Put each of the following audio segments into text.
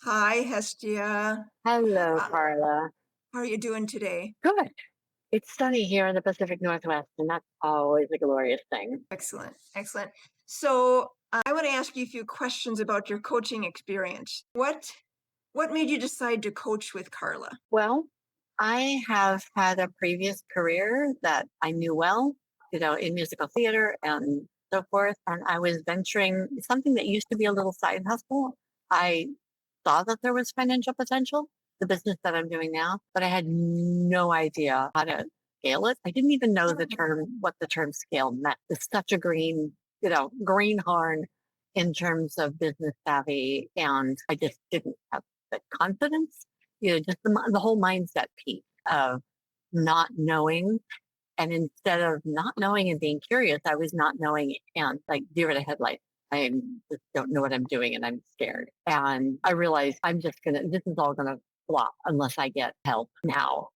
Hi, Hestia. Hello, Uh, Karla. how are you doing today? Good. It's sunny here in the Pacific Northwest, and that's always a glorious thing. Excellent, excellent. So I want to ask you a few questions about your coaching experience. What made you decide to coach with Karla? Well, I have had a previous career that I knew well, in musical theater and so forth. And I was venturing something that used to be a little side hustle. I saw that there was financial potential, the business that I'm doing now, but I had no idea how to scale it. I didn't even know what the term scale meant. It's such a greenhorn in terms of business savvy. And I just didn't have the confidence, just the whole mindset piece of not knowing. And instead of not knowing and being curious, I was not knowing and like deer the headlights. I just don't know what I'm doing and I'm scared. And I realized this is all gonna flop unless I get help now.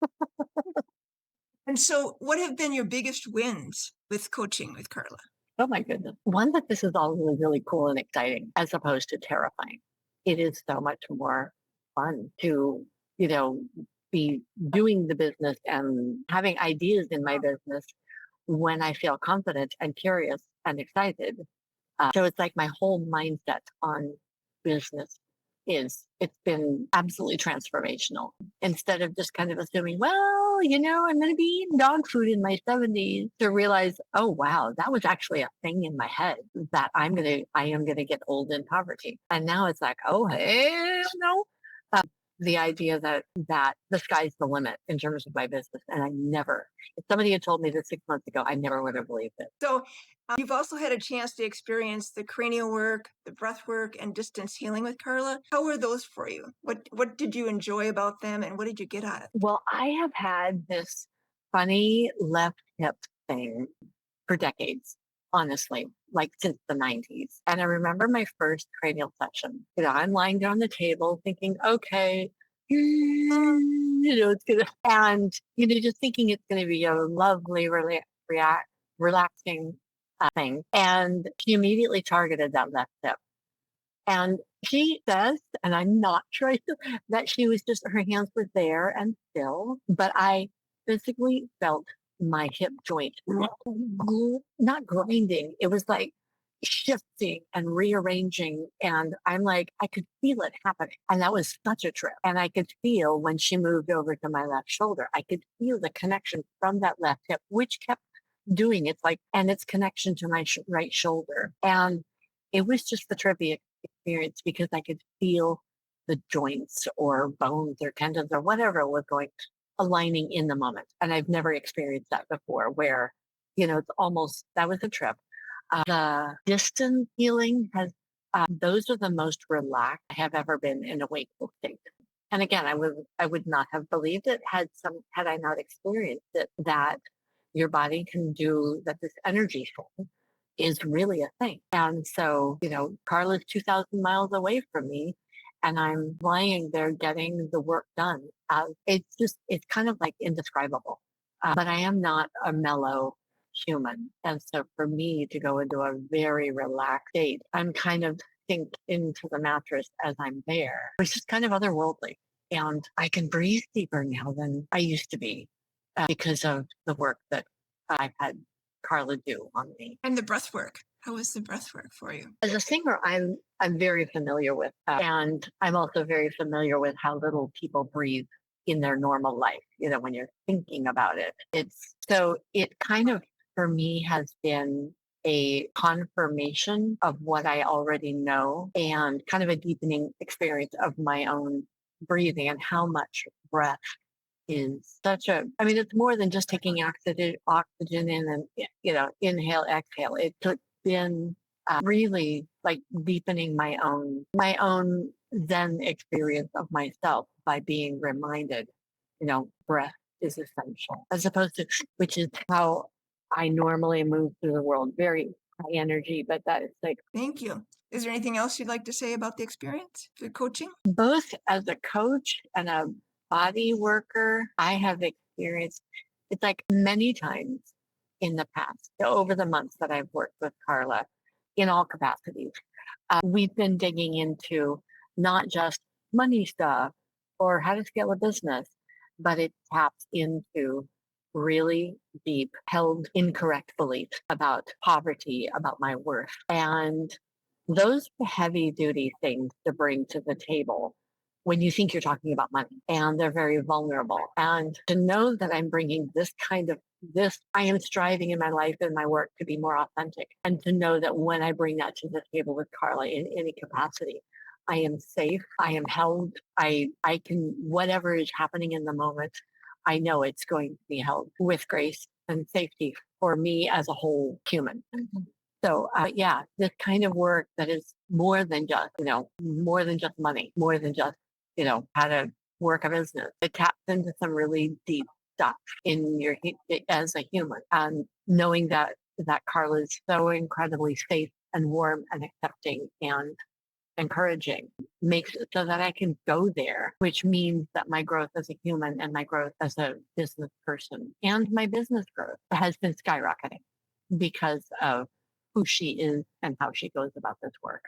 And so, what have been your biggest wins with coaching with Karla? Oh my goodness. One, that this is all really, really cool and exciting as opposed to terrifying. It is so much more fun to, you know, be doing the business and having ideas in my business when I feel confident and curious and excited. So it's like my whole mindset on business it's been absolutely transformational. Instead of just kind of assuming, well, I'm going to be eating dog food in my 70s, to realize, oh, wow, that was actually a thing in my head that I am going to get old in poverty. And now it's like, oh, hell no. The idea that the sky's the limit in terms of my business. And if somebody had told me this 6 months ago, I never would have believed it. So you've also had a chance to experience the cranial work, the breath work, and distance healing with Karla. How were those for you? What did you enjoy about them, and what did you get out of it? Well, I have had this funny left hip thing for decades, honestly, like since the 90s. And I remember my first cranial session. I'm lying down on the table thinking, okay, it's gonna, and just thinking it's gonna be a lovely, relaxing thing. And she immediately targeted that left hip. And she says, and I'm not sure that she was just, her hands were there and still, but I physically felt my hip joint not grinding. It was like shifting and rearranging. And I'm like, I could feel it happening. And that was such a trip. And I could feel when she moved over to my left shoulder, I could feel the connection from that left hip, which kept doing its like, and its connection to my right shoulder. And it was just the trippy experience because I could feel the joints or bones or tendons or whatever was going aligning in the moment. And I've never experienced that before where, it's almost, that was a trip. The distance healing those are the most relaxed I have ever been in a wakeful state. And again, I would not have believed it had I not experienced it, that your body can do that. This energy thing is really a thing. And so, Karla's 2,000 miles away from me and I'm lying there getting the work done. It's kind of like indescribable. But I am not a mellow human. And so for me to go into a very relaxed state, I'm kind of sink into the mattress as I'm there, which is kind of otherworldly. And I can breathe deeper now than I used to be because of the work that I've had Karla do on me. And the breath work. How was the breath work for you? As a singer, I'm very familiar with that, and I'm also very familiar with how little people breathe in their normal life. When you're thinking about it, it kind of for me has been a confirmation of what I already know and kind of a deepening experience of my own breathing and how much breath is I mean, it's more than just taking oxygen in and, inhale, exhale. It's been really like deepening my own Zen experience of myself by being reminded, breath is essential as opposed to, which is how I normally move through the world, very high energy, but that is like Thank you. Is there anything else you'd like to say about the experience, the coaching? both as a coach and a body worker, I have experienced it's like many times in the past, over the months that I've worked with Karla in all capacities. We've been digging into not just money stuff or how to scale a business, but it taps into really deep, held incorrect beliefs about poverty, about my worth. And those are heavy duty things to bring to the table when you think you're talking about money, and they're very vulnerable. And to know that I'm bringing this kind of this, I am striving in my life and my work to be more authentic. And to know that when I bring that to the table with Karla in any capacity, I am safe, I am held, I can, whatever is happening in the moment, I know it's going to be held with grace and safety for me as a whole human. So, yeah, this kind of work that is more than just, more than just money, more than just, how to work a business. It taps into some really deep stuff in as a human. And knowing that Carla is so incredibly safe and warm and accepting and encouraging makes it so that I can go there, which means that my growth as a human and my growth as a business person and my business growth has been skyrocketing because of who she is and how she goes about this work.